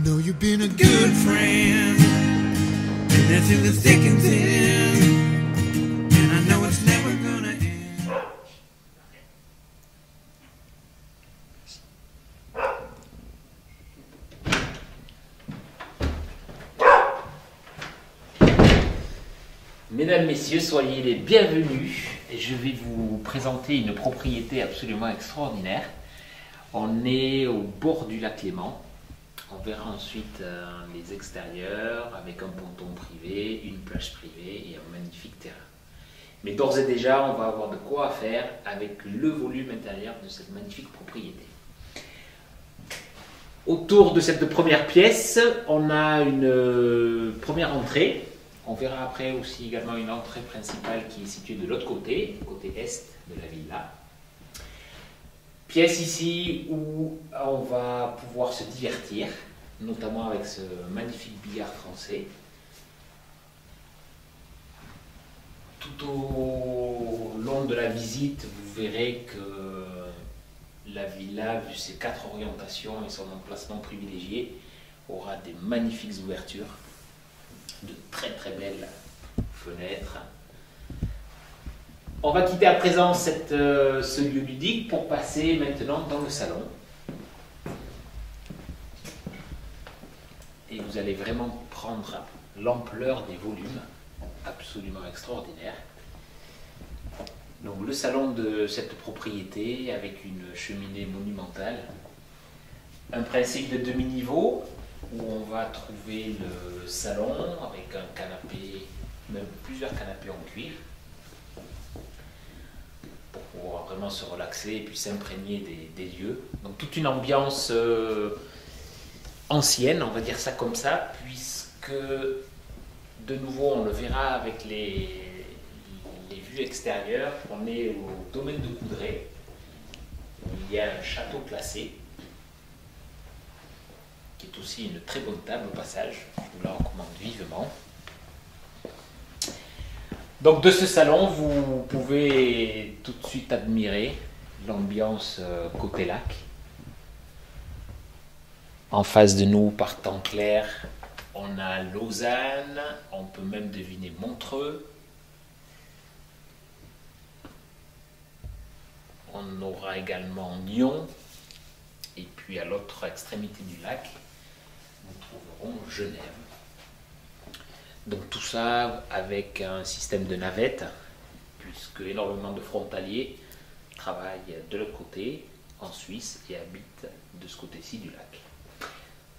Know you've been a good friend, and that's in the thick and thin, and I know it's never gonna end. Mesdames, Messieurs, soyez les bienvenus. Je vais vous présenter une propriété absolument extraordinaire. On est au bord du lac Léman. On verra ensuite les extérieurs avec un ponton privé, une plage privée et un magnifique terrain. Mais d'ores et déjà, on va avoir de quoi faire avec le volume intérieur de cette magnifique propriété. Autour de cette première pièce, on a une première entrée. On verra après aussi également une entrée principale qui est située de l'autre côté est de la villa. Pièce ici où on va pouvoir se divertir, notamment avec ce magnifique billard français. Tout au long de la visite, vous verrez que la villa, vu ses 4 orientations et son emplacement privilégié, aura des magnifiques ouvertures, de très très belles fenêtres. On va quitter à présent ce lieu ludique pour passer maintenant dans le salon. Et vous allez vraiment prendre l'ampleur des volumes, absolument extraordinaire. Donc le salon de cette propriété avec une cheminée monumentale, un principe de demi-niveau où on va trouver le salon avec un canapé, même plusieurs canapés en cuir, pour pouvoir vraiment se relaxer et puis s'imprégner des lieux. Donc toute une ambiance ancienne, on va dire ça comme ça, puisque de nouveau on le verra avec les vues extérieures. On est au domaine de Coudray, il y a un château classé qui est aussi une très bonne table au passage, je vous la recommande vivement. Donc de ce salon, vous pouvez tout de suite admirer l'ambiance côté lac. En face de nous, par temps clair, on a Lausanne, on peut même deviner Montreux. On aura également Nyon, et puis à l'autre extrémité du lac, nous trouverons Genève. Donc tout ça avec un système de navette, puisque énormément de frontaliers travaillent de l'autre côté, en Suisse, et habitent de ce côté-ci du lac.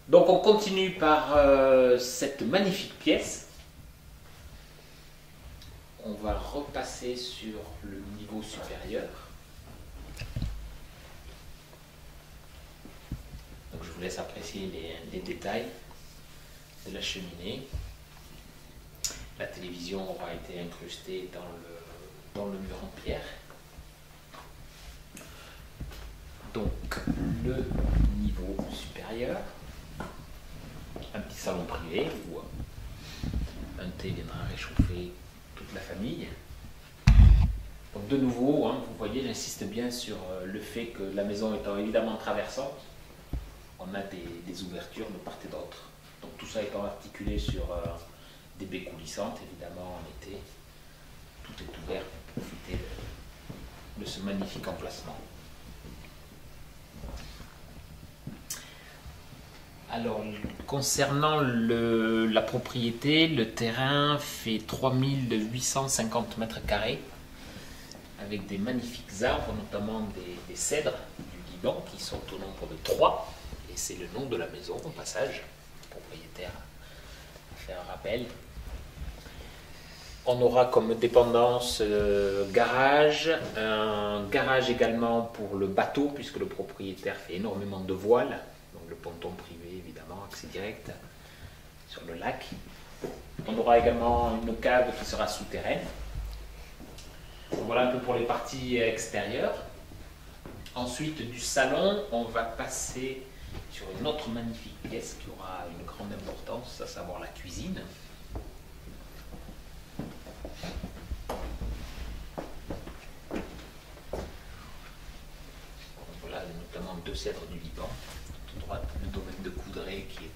Donc on continue par cette magnifique pièce. On va repasser sur le niveau supérieur. Donc je vous laisse apprécier les détails de la cheminée. La télévision aura été incrustée dans le mur en pierre. Donc le niveau supérieur, un petit salon privé où un thé viendra réchauffer toute la famille. Donc de nouveau, vous voyez, j'insiste bien sur le fait que la maison étant évidemment traversante, on a des ouvertures de part et d'autre. Donc tout ça étant articulé sur des baies coulissantes, évidemment en été, tout est ouvert pour profiter de ce magnifique emplacement. Alors, concernant la propriété, le terrain fait 3850 mètres carrés, avec des magnifiques arbres, notamment des cèdres du Liban, qui sont au nombre de 3. Et c'est le nom de la maison, au passage, le propriétaire a fait un rappel. On aura comme dépendance garage, un garage également pour le bateau, puisque le propriétaire fait énormément de voiles. Donc le ponton privé, évidemment, accès direct sur le lac. On aura également une cave qui sera souterraine. Voilà un peu pour les parties extérieures. Ensuite, du salon, on va passer sur une autre magnifique pièce qui aura une grande importance, à savoir la cuisine. Voilà, notamment 2 cèdres du Liban. Tout droit, le domaine de Coudray qui est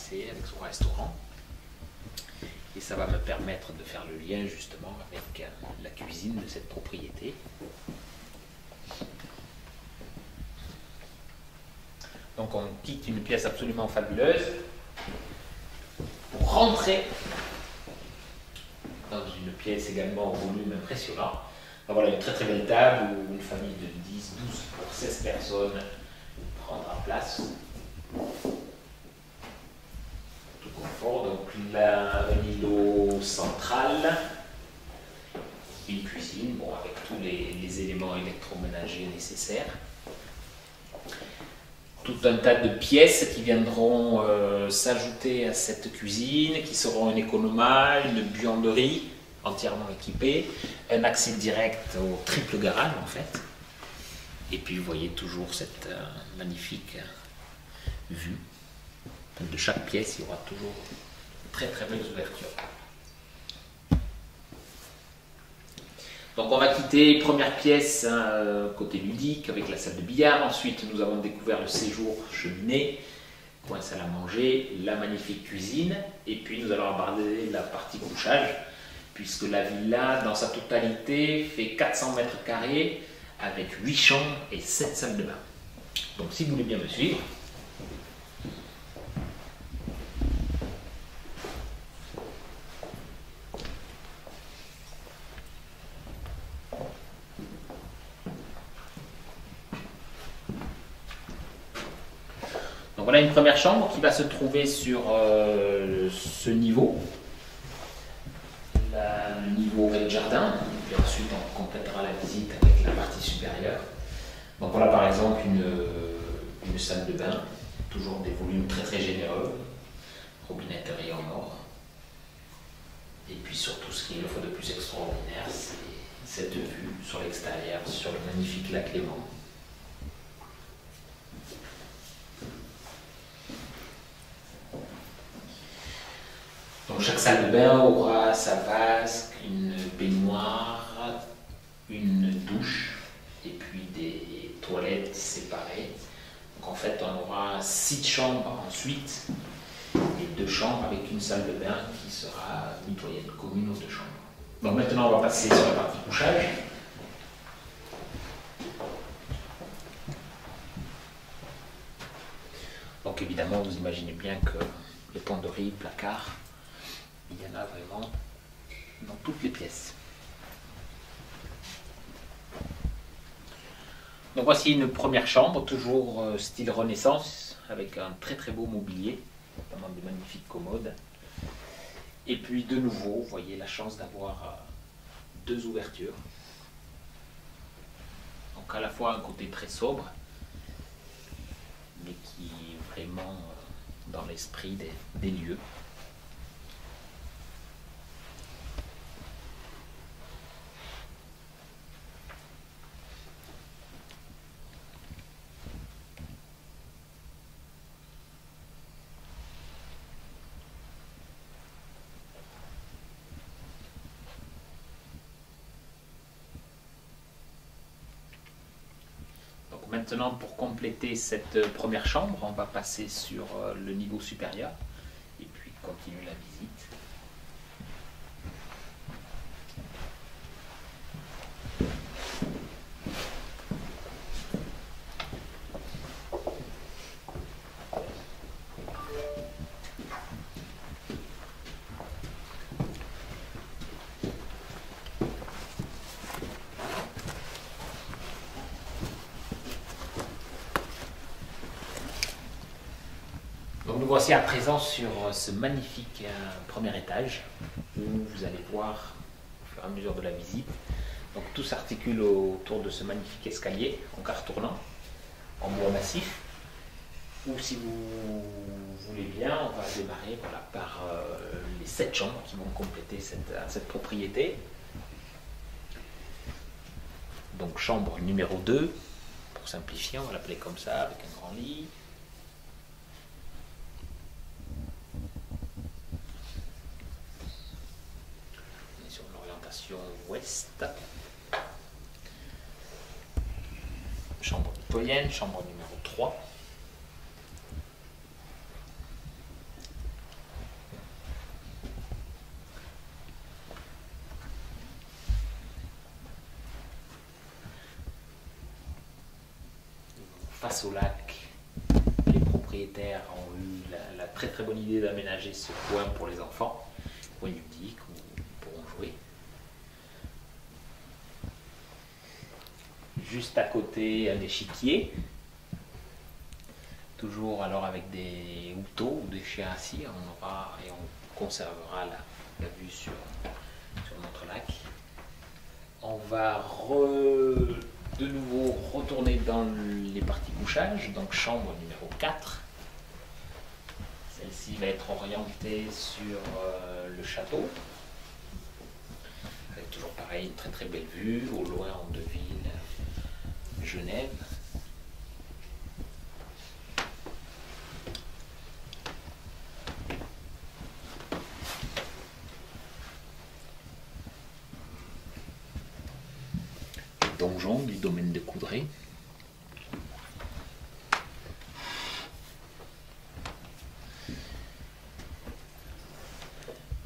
passé avec son restaurant. Et ça va me permettre de faire le lien justement avec la cuisine de cette propriété. Donc on quitte une pièce absolument fabuleuse pour rentrer dans une pièce également au volume impressionnant. Donc voilà une très très belle table où une famille de 10, 12 pour 16 personnes prendra place. Tout confort, donc là, un îlot central, une cuisine, bon, avec tous les éléments électroménagers nécessaires. Tout un tas de pièces qui viendront s'ajouter à cette cuisine, qui seront une économal, une buanderie entièrement équipée, un accès direct au triple garage en fait. Et puis vous voyez toujours cette magnifique vue. De chaque pièce, il y aura toujours de très très belles ouvertures. Donc on va quitter première pièce côté ludique avec la salle de billard. Ensuite nous avons découvert le séjour cheminée, coin salle à manger, la magnifique cuisine. Et puis nous allons aborder la partie couchage, puisque la villa dans sa totalité fait 400 mètres carrés avec 8 chambres et 7 salles de bain. Donc si vous voulez bien me suivre. Donc voilà une première chambre qui va se trouver sur ce niveau, le niveau rez-de-jardin, et ensuite on complétera la visite avec la partie supérieure. Donc voilà par exemple une salle de bain, toujours des volumes très très généreux, robinetterie en or. Et puis surtout ce qu'il faut de plus extraordinaire, c'est cette vue sur l'extérieur, sur le magnifique lac Léman. Donc chaque salle de bain aura sa vasque, une baignoire, une douche et puis des toilettes séparées. Donc en fait on aura 6 chambres ensuite et 2 chambres avec une salle de bain qui sera mitoyenne, commune aux 2 chambres. Donc maintenant on va passer sur la partie couchage. Donc évidemment vous imaginez bien que les penderies, placards, il y en a vraiment dans toutes les pièces. Donc voici une première chambre, toujours style Renaissance, avec un très très beau mobilier, notamment des magnifiques commodes. Et puis de nouveau, vous voyez la chance d'avoir 2 ouvertures. Donc à la fois un côté très sobre, mais qui est vraiment dans l'esprit des lieux. Maintenant, pour compléter cette première chambre, on va passer sur le niveau supérieur et puis continuer la visite. Nous voici à présent sur ce magnifique premier étage où vous allez voir au fur et à mesure de la visite. Donc tout s'articule autour de ce magnifique escalier en quart tournant, en bois massif. Ou si vous voulez bien, on va démarrer voilà, par les 7 chambres qui vont compléter cette propriété. Donc chambre numéro 2, pour simplifier, on va l'appeler comme ça, avec un grand lit. Ouest. Chambre mitoyenne, chambre numéro 3. face au lac, les propriétaires ont eu la très très bonne idée d'aménager ce coin pour les enfants, coin ludique où ils pourront jouer. Juste à côté, un échiquier, toujours alors avec des houteaux ou des chiens assis, on aura et on conservera la vue sur notre lac. On va de nouveau retourner dans les parties couchage, donc chambre numéro 4. Celle-ci va être orientée sur le château. Avec toujours pareil, une très très belle vue, au loin on devine Genève. Donjon du domaine de Coudray.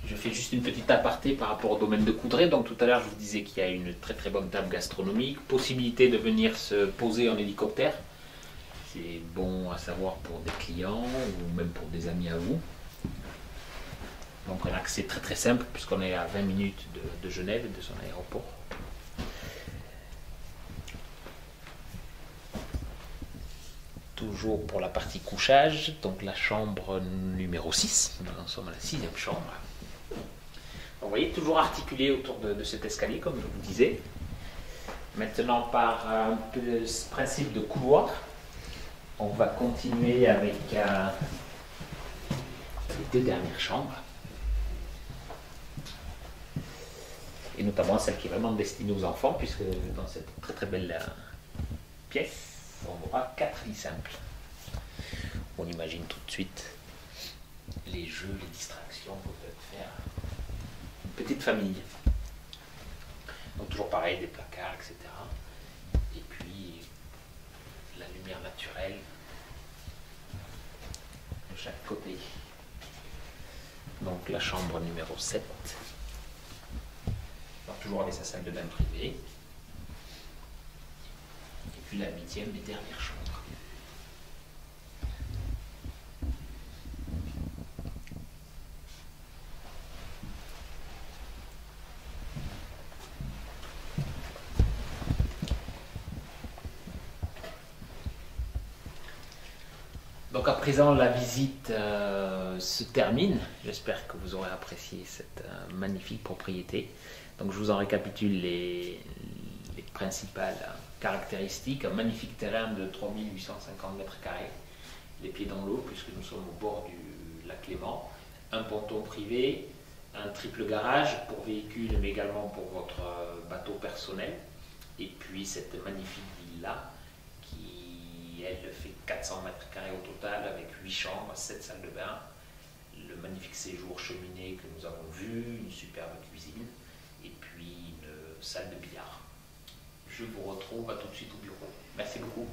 Je fais juste une petite aparté par rapport au domaine de Coudray. Donc tout à l'heure je vous disais qu'il y a une très très bonne table gastronomique, possibilité de venir se poser en hélicoptère. C'est bon à savoir pour des clients ou même pour des amis à vous. Donc un accès très très simple puisqu'on est à 20 minutes de Genève et de son aéroport. Toujours pour la partie couchage, donc la chambre numéro 6, nous en sommes à la 6e chambre. Vous voyez, toujours articulé autour de cet escalier, comme je vous disais. Maintenant, par un peu de principe de couloir, on va continuer avec les 2 dernières chambres. Et notamment celle qui est vraiment destinée aux enfants, puisque dans cette très très belle pièce, on aura 4 lits simples. On imagine tout de suite les jeux, les distractions que peut faire une petite famille. Donc toujours pareil, des placards, etc. Et puis la lumière naturelle de chaque côté. Donc la chambre numéro 7. Donc toujours avec sa salle de bain privée. Et puis la 8e et dernière chambre. Donc à présent la visite se termine. J'espère que vous aurez apprécié cette magnifique propriété. Donc je vous en récapitule les principales caractéristiques. Un magnifique terrain de 3850 m², les pieds dans l'eau puisque nous sommes au bord du lac Léman. Un ponton privé, un triple garage pour véhicules mais également pour votre bateau personnel. Et puis cette magnifique villa qui, elle, fait 400 m² au total avec 8 chambres, 7 salles de bain, le magnifique séjour cheminée que nous avons vu, une superbe cuisine et puis une salle de billard. Je vous retrouve à tout de suite au bureau. Merci beaucoup.